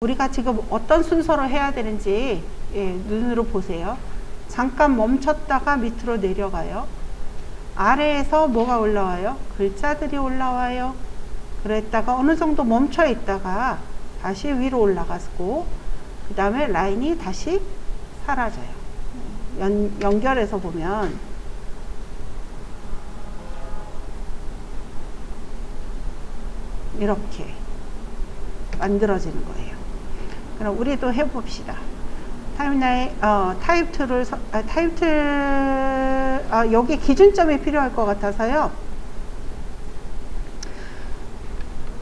우리가 지금 어떤 순서로 해야 되는지 눈으로 보세요. 잠깐 멈췄다가 밑으로 내려가요. 아래에서 뭐가 올라와요? 글자들이 올라와요. 그랬다가 어느 정도 멈춰 있다가 다시 위로 올라가고 그 다음에 라인이 다시 사라져요. 연결해서 보면 이렇게 만들어지는 거예요. 그럼 우리도 해봅시다. 타입 툴을 여기 기준점이 필요할 것 같아서요.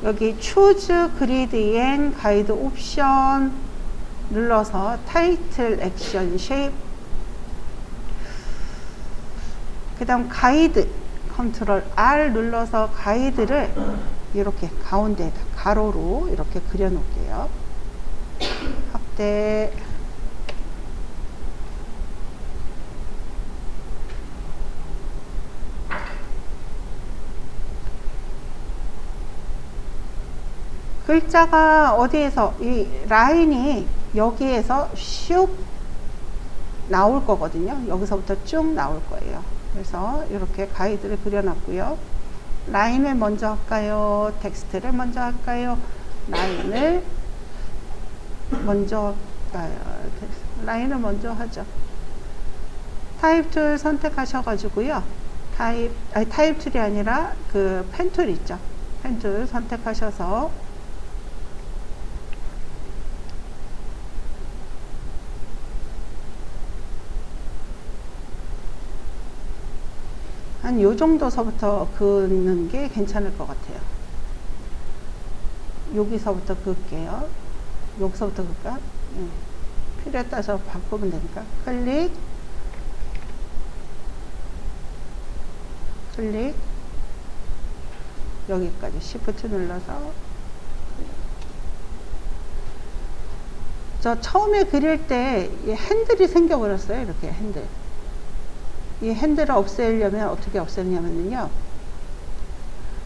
여기 Choose Grid and Guide 옵션 눌러서 타이틀 액션 쉐입, 그 다음 가이드 컨트롤 R 눌러서 가이드를 이렇게 가운데에다 가로로 이렇게 그려 놓을게요. 확대, 글자가 어디에서 이 라인이 여기에서 슉 나올 거거든요. 여기서부터 쭉 나올 거예요. 그래서 이렇게 가이드를 그려놨고요. 라인을 먼저 할까요? 텍스트를 먼저 할까요? 라인을 먼저 할까요? 라인을 먼저 하죠. 타입 툴 선택하셔가지고요. 타입 툴이 아니라 그 펜 툴 있죠. 펜 툴 선택하셔서 한 요 정도서부터 긋는 게 괜찮을 것 같아요. 여기서부터 긋게요. 여기서부터 긋까? 필요에 따라서 바꾸면 되니까. 클릭, 여기까지 Shift 눌러서. 저 처음에 그릴 때 이 핸들이 생겨버렸어요. 이렇게 핸들. 이 핸들을 없애려면 어떻게 없애냐면요.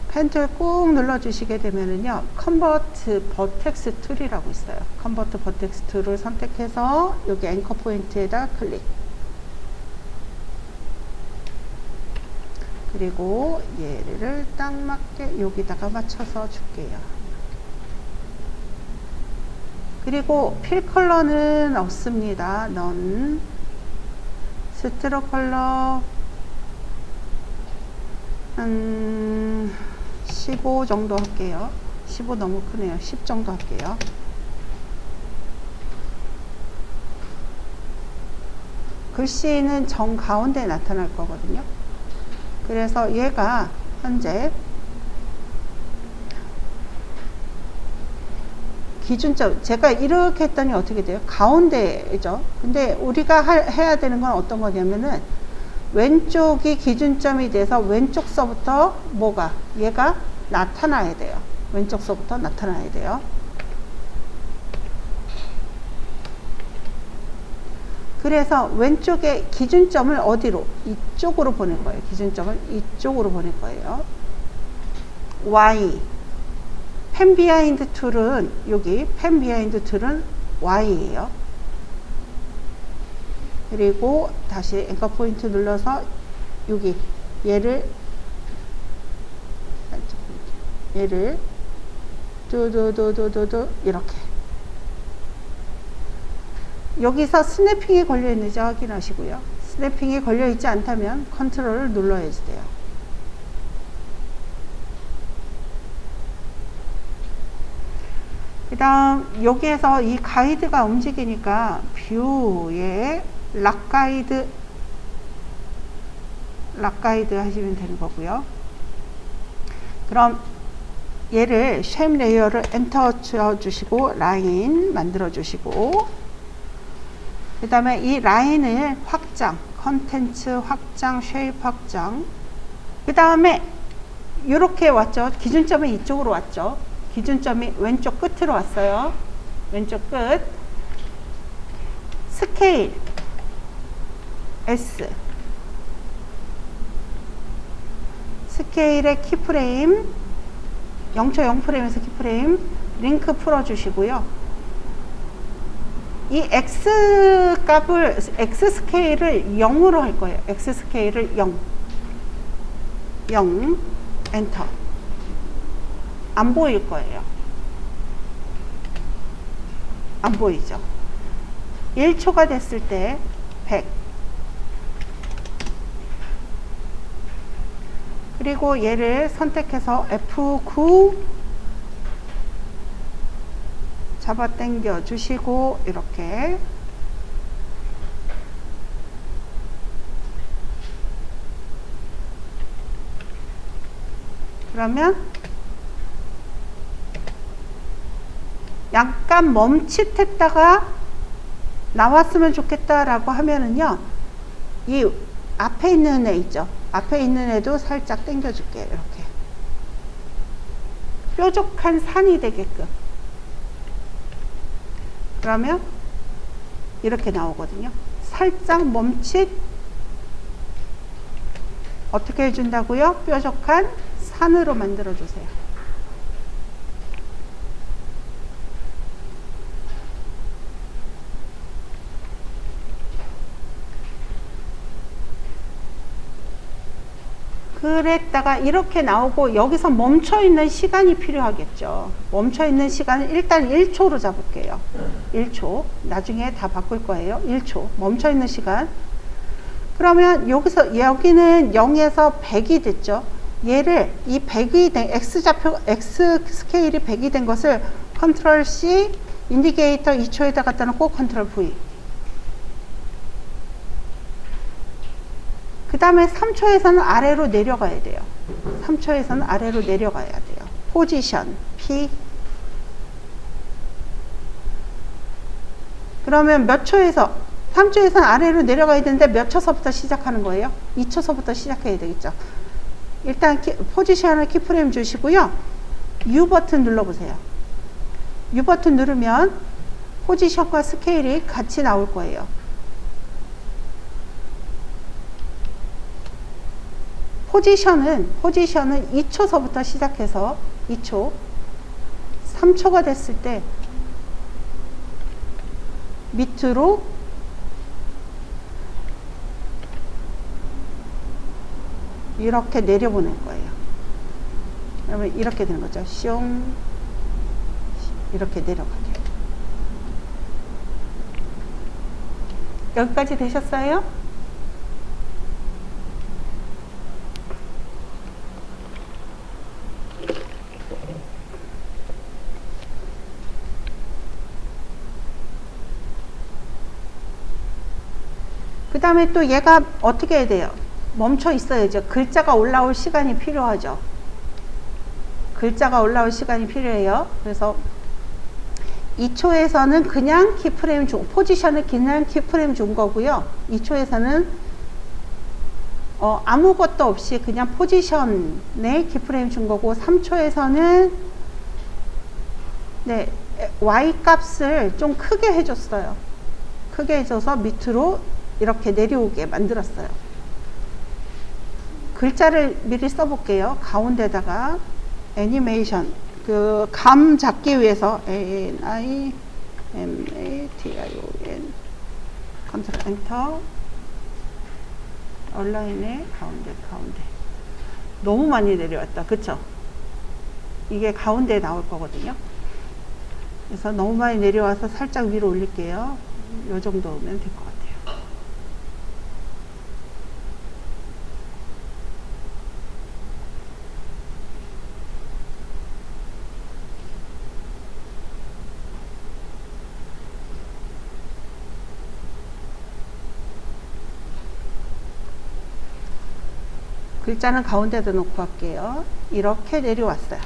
펜툴 꾹 눌러주시게 되면은요. 컨버트 버텍스 툴이라고 있어요. 컨버트 버텍스 툴을 선택해서 여기 앵커 포인트에다 클릭. 그리고 얘를 딱 맞게 여기다가 맞춰서 줄게요. 그리고 필 컬러는 없습니다. 넌 스트로 컬러 한 15 정도 할게요. 15 너무 크네요. 10 정도 할게요. 글씨는 정 가운데 나타날 거거든요. 그래서 얘가 현재 기준점, 제가 이렇게 했더니 어떻게 돼요? 가운데죠. 근데 우리가 해야 되는 건 어떤 거냐면은 왼쪽이 기준점이 돼서 왼쪽서부터 뭐가 얘가 나타나야 돼요. 왼쪽서부터 나타나야 돼요. 그래서 왼쪽에 기준점을 어디로? 이쪽으로 보낼 거예요. 기준점을 이쪽으로 보낼 거예요. Y. 펜 비하인드 툴은 여기 펜 비하인드 툴은 Y예요. 그리고 다시 앵커 포인트 눌러서 여기 얘를 두두두두두두 이렇게 여기서 스냅핑이 걸려 있는지 확인하시고요. 스냅핑이 걸려 있지 않다면 컨트롤을 눌러야지 돼요. 그 다음 여기에서 이 가이드가 움직이니까 뷰에 락 가이드 하시면 되는 거고요. 그럼 얘를 쉐입 레이어를 엔터 쳐주시고 라인 만들어 주시고 그 다음에 이 라인을 확장, 컨텐츠 확장, 쉐입 확장. 그 다음에 이렇게 왔죠. 기준점은 이쪽으로 왔죠. 기준점이 왼쪽 끝으로 왔어요. 왼쪽 끝. 스케일 S. 스케일의 키프레임 0.0프레임에서 키프레임 링크 풀어주시고요. 이 x 값을, x 스케일을 0으로 할 거예요. x 스케일을 0. 엔터. 안 보일 거예요. 안 보이죠? 1초가 됐을 때 100. 그리고 얘를 선택해서 F9 잡아 당겨 주시고 이렇게 그러면 약간 멈칫했다가 나왔으면 좋겠다라고 하면은요, 이 앞에 있는 애 있죠? 앞에 있는 애도 살짝 당겨 줄게요. 이렇게 뾰족한 산이 되게끔. 그러면 이렇게 나오거든요. 살짝 멈칫. 어떻게 해준다고요? 뾰족한 산으로 만들어 주세요. 그랬다가 이렇게 나오고 여기서 멈춰 있는 시간이 필요하겠죠. 멈춰 있는 시간은 일단 1초로 잡을게요. 1초. 나중에 다 바꿀 거예요. 1초. 멈춰 있는 시간. 그러면 여기는 0에서 100이 됐죠. 얘를 이 100이 된 X 스케일이 100이 된 것을 컨트롤 C 인디케이터 2초에다 갖다 놓고 컨트롤 V. 그 다음에 3초에서는 아래로 내려가야 돼요. 3초에서는 아래로 내려가야 돼요. 포지션 P. 그러면 몇 초에서 3초에서는 아래로 내려가야 되는데 몇 초서부터 시작하는 거예요? 2초서부터 시작해야 되겠죠. 일단 포지션을 키프레임 주시고요. U 버튼 눌러보세요. U 버튼 누르면 포지션과 스케일이 같이 나올 거예요. 포지션은 2초서부터 시작해서 2초, 3초가 됐을 때 밑으로 이렇게 내려보낼 거예요. 그러면 이렇게 되는 거죠. 슝, 이렇게 내려가게. 여기까지 되셨어요? 그 다음에 또 얘가 어떻게 해야 돼요? 멈춰 있어야죠. 글자가 올라올 시간이 필요하죠. 글자가 올라올 시간이 필요해요. 그래서 2초에서는 그냥 키프레임 포지션을 그냥 키프레임 준 거고요. 2초에서는 아무것도 없이 그냥 포지션에 키프레임 준 거고, 3초에서는 네, Y 값을 좀 크게 해줬어요. 크게 해줘서 밑으로 이렇게 내려오게 만들었어요. 글자를 미리 써볼게요. 가운데다가 애니메이션, 그 감 잡기 위해서 ANIMATION 컨트롤 엔터. 온라인에 가운데 너무 많이 내려왔다. 그쵸? 이게 가운데에 나올 거거든요. 그래서 너무 많이 내려와서 살짝 위로 올릴게요. 요 정도면 될 것 같아요. 글자는 가운데다 놓고 할게요. 이렇게 내려왔어요.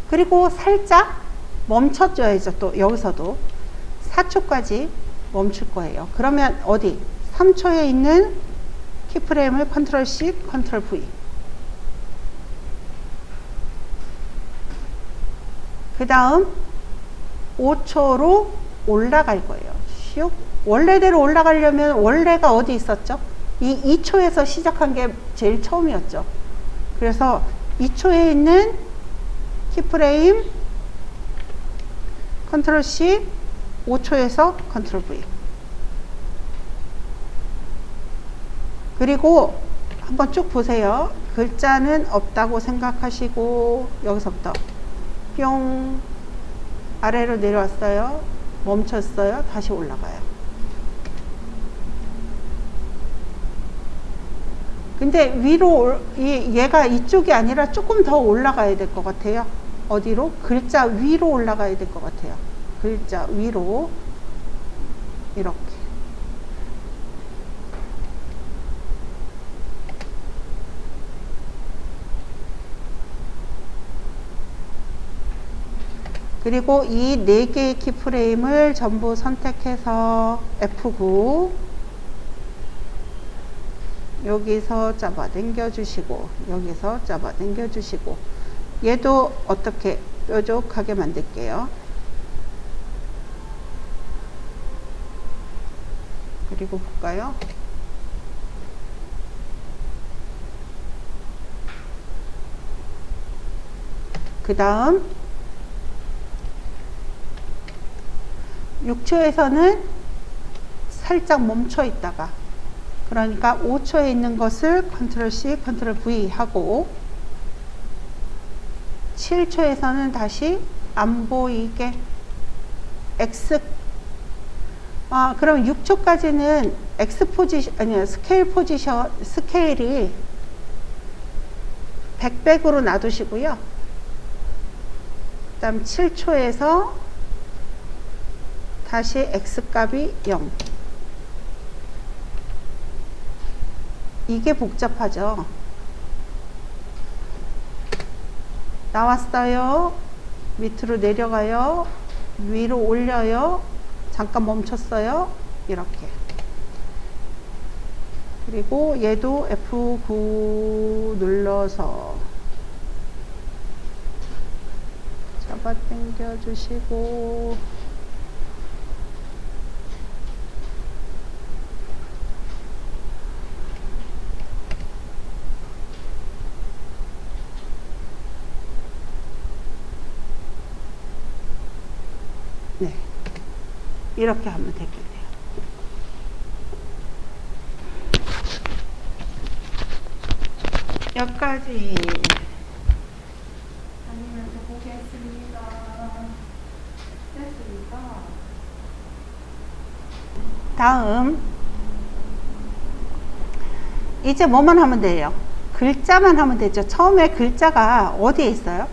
그리고 살짝 멈춰줘야죠. 또 여기서도 4초까지 멈출 거예요. 그러면 어디? 3초에 있는 키프레임을 컨트롤 C, 컨트롤 V. 그 다음 5초로 올라갈 거예요. 슉. 원래대로 올라가려면 원래가 어디 있었죠? 이 2초에서 시작한 게 제일 처음이었죠. 그래서 2초에 있는 키프레임 컨트롤 C, 5초에서 컨트롤 V. 그리고 한번 쭉 보세요. 글자는 없다고 생각하시고 여기서부터 뿅 아래로 내려왔어요. 멈췄어요. 다시 올라가요. 근데 위로 얘가 이쪽이 아니라 조금 더 올라가야 될 것 같아요. 어디로? 글자 위로 올라가야 될 것 같아요. 글자 위로 이렇게. 그리고 이 4개의 키프레임을 전부 선택해서 F9 여기서 잡아당겨 주시고 여기서 잡아당겨 주시고 얘도 어떻게 뾰족하게 만들게요. 그리고 볼까요? 그 다음 6초에서는 살짝 멈춰 있다가 그러니까 5초에 있는 것을 컨트롤 C, 컨트롤 V 하고 7초에서는 다시 안 보이게 X 그럼 6초까지는 X 포지션 아니요 스케일이 100으로 놔두시고요. 그 다음 7초에서 다시 X 값이 0. 이게 복잡하죠. 나왔어요. 밑으로 내려가요. 위로 올려요. 잠깐 멈췄어요. 이렇게. 그리고 얘도 F9 눌러서 잡아 당겨 주시고 네, 이렇게 하면 되겠네요. 여기까지 다니면서 보겠습니다. 됐습니다. 다음 이제 뭐만 하면 돼요? 글자만 하면 되죠. 처음에 글자가 어디에 있어요?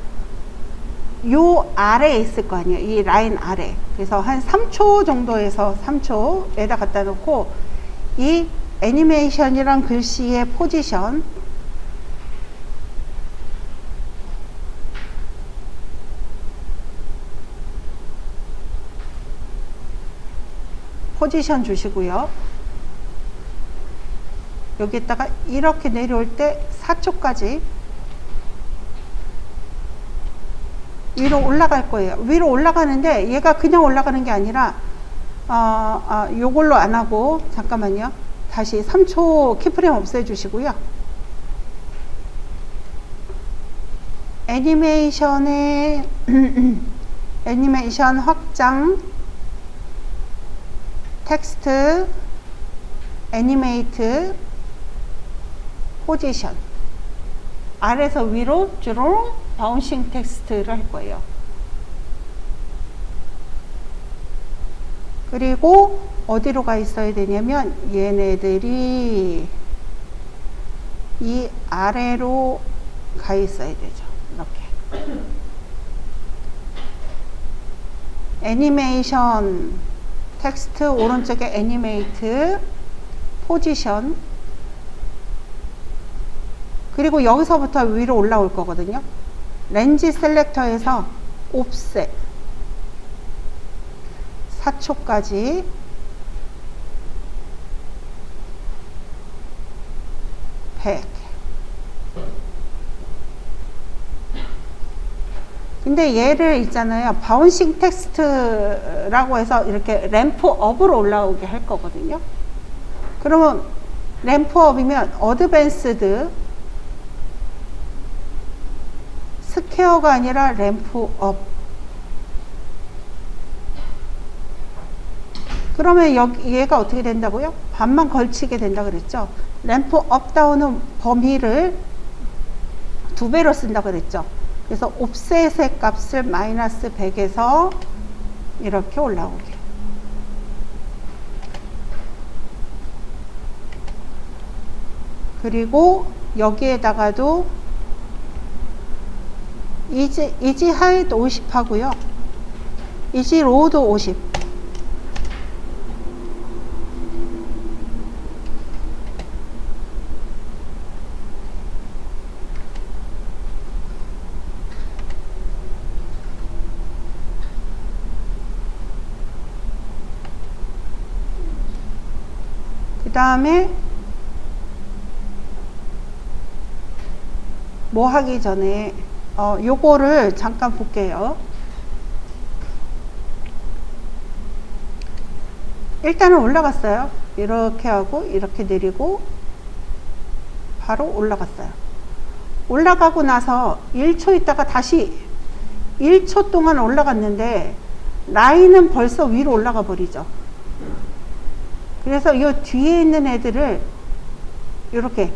요 아래에 있을 거 아니에요. 이 라인 아래. 그래서 한 3초 정도에서 3초에다 갖다 놓고 이 애니메이션이란 글씨의 포지션 주시고요. 여기다가 이렇게 내려올 때 4초까지 위로 올라갈 거예요. 위로 올라가는데 얘가 그냥 올라가는 게 아니라 요걸로 안 하고 잠깐만요. 다시 3초 키프레임 없애 주시고요. 애니메이션의 애니메이션 확장 텍스트 애니메이트 포지션 아래에서 위로 주로 바운싱 텍스트를 할 거예요. 그리고 어디로 가 있어야 되냐면 얘네들이 이 아래로 가 있어야 되죠. 이렇게 애니메이션 텍스트 오른쪽에 애니메이트 포지션 그리고 여기서부터 위로 올라올 거거든요. 렌즈 셀렉터에서 옵셋 4초까지 근데 얘를 있잖아요. 바운싱 텍스트라고 해서 이렇게 램프 업으로 올라오게 할 거거든요. 그러면 램프 업이면 어드밴스드 스퀘어가 아니라 램프 업 그러면 얘가 어떻게 된다고요? 반만 걸치게 된다 그랬죠. 램프 업 다운은 범위를 2배로 쓴다 그랬죠. 그래서 옵셋의 값을 마이너스 100에서 이렇게 올라오게. 그리고 여기에다가도 이지 하이트 50 하고요. 이지 로우도 50. 그 다음에 뭐 하기 전에 요거를 잠깐 볼게요. 일단은 올라갔어요. 이렇게 하고 이렇게 내리고 바로 올라갔어요. 올라가고 나서 1초 있다가 다시 1초 동안 올라갔는데 라인은 벌써 위로 올라가 버리죠. 그래서 이 뒤에 있는 애들을 이렇게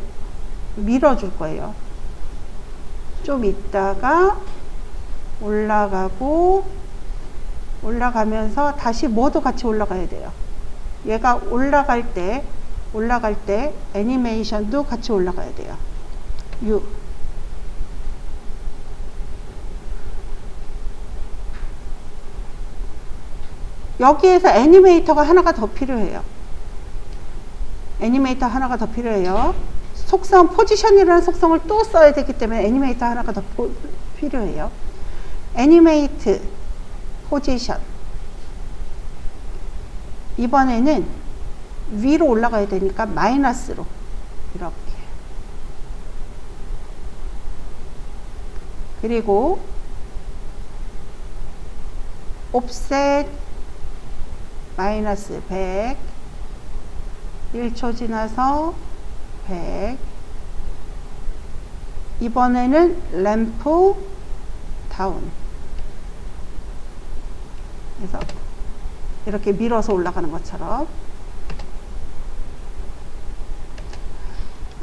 밀어줄 거예요. 좀 있다가 올라가고 올라가면서 다시 뭐도 같이 올라가야 돼요. 얘가 올라갈 때 애니메이션도 같이 올라가야 돼요. U. 여기에서 애니메이터가 하나가 더 필요해요. 애니메이터 하나가 더 필요해요. 속성 포지션이라는 속성을 또 써야 되기 때문에 애니메이터 하나가 더 필요해요. 애니메이트 포지션. 이번에는 위로 올라가야 되니까 마이너스로 이렇게. 그리고 옵셋 마이너스 100. 1초 지나서 100. 이번에는 램프 다운. 그래서 이렇게 밀어서 올라가는 것처럼.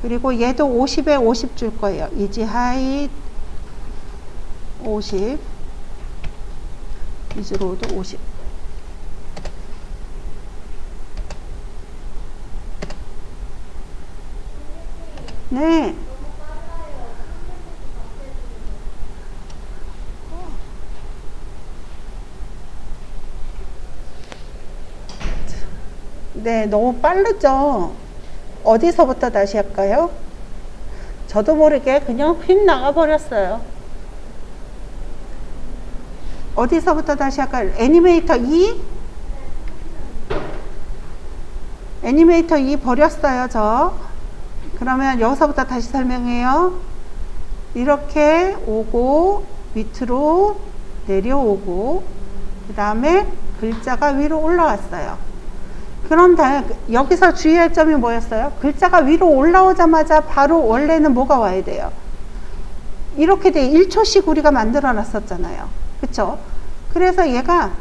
그리고 얘도 50에 50 줄 거예요. 이지 하이트 50. 이지 로우도 50. 네. 네, 너무 빠르죠? 어디서부터 다시 할까요? 저도 모르게 그냥 휙 나가버렸어요. 어디서부터 다시 할까요? 애니메이터 2? 애니메이터 2 버렸어요, 저. 그러면 여기서부터 다시 설명해요. 이렇게 오고 밑으로 내려오고 그 다음에 글자가 위로 올라왔어요. 그럼 여기서 주의할 점이 뭐였어요? 글자가 위로 올라오자마자 바로 원래는 뭐가 와야 돼요? 이렇게 돼 1초씩 우리가 만들어 놨었잖아요. 그쵸? 그래서 얘가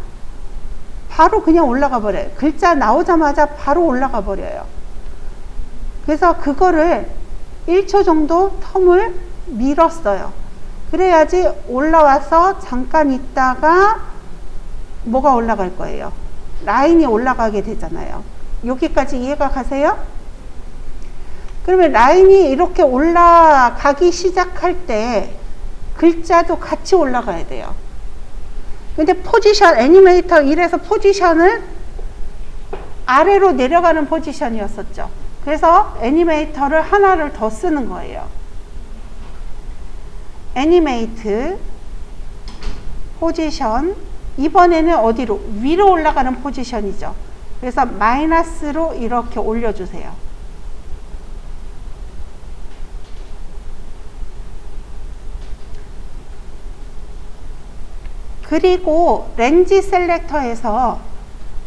바로 그냥 올라가 버려요. 글자 나오자마자 바로 올라가 버려요. 그래서 그거를 1초 정도 텀을 밀었어요. 그래야지 올라와서 잠깐 있다가 뭐가 올라갈 거예요? 라인이 올라가게 되잖아요. 여기까지 이해가 가세요? 그러면 라인이 이렇게 올라가기 시작할 때 글자도 같이 올라가야 돼요. 근데 포지션, 애니메이터 1에서 포지션을 아래로 내려가는 포지션이었었죠. 그래서 애니메이터를 하나를 더 쓰는 거예요. 애니메이트 포지션. 이번에는 어디로? 위로 올라가는 포지션이죠. 그래서 마이너스로 이렇게 올려주세요. 그리고 렌지 셀렉터에서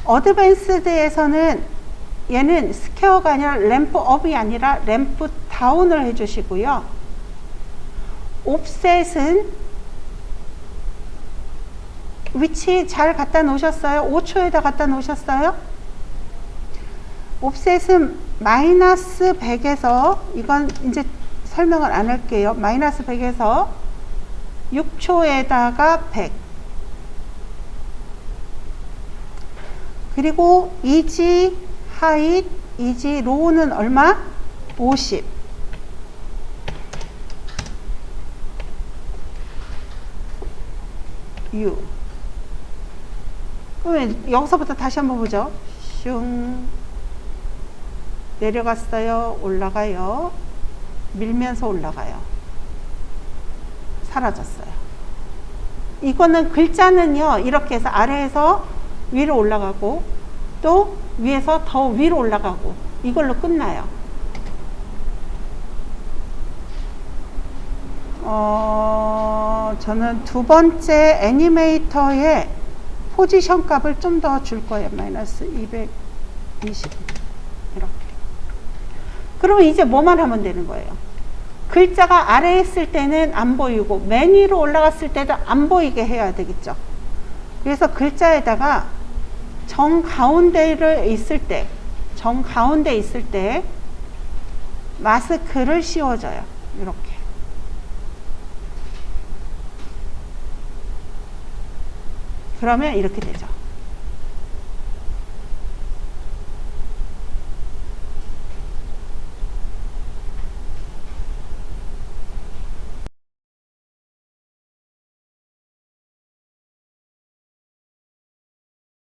어드밴스드에서는 얘는 스퀘어가 아니라 램프 업이 아니라 램프 다운을 해주시고요. 옵셋은 위치 잘 갖다 놓으셨어요? 5초에다 갖다 놓으셨어요? 옵셋은 마이너스 100에서, 이건 이제 설명을 안 할게요. 마이너스 100에서 6초에다가 100. 그리고 이지 하잇, 이지 로우는 얼마? 50. U. 그러면 여기서부터 다시 한번 보죠. 슝. 내려갔어요. 올라가요. 밀면서 올라가요. 사라졌어요. 이거는 글자는요, 이렇게 해서 아래에서 위로 올라가고, 또 위에서 더 위로 올라가고, 이걸로 끝나요. 저는 두 번째 애니메이터의 포지션 값을 좀 더 줄 거예요. 마이너스 220. 이렇게. 그러면 이제 뭐만 하면 되는 거예요? 글자가 아래에 있을 때는 안 보이고, 맨 위로 올라갔을 때도 안 보이게 해야 되겠죠. 그래서 글자에다가 정가운데 있을 때, 마스크를 씌워줘요. 이렇게. 그러면 이렇게 되죠.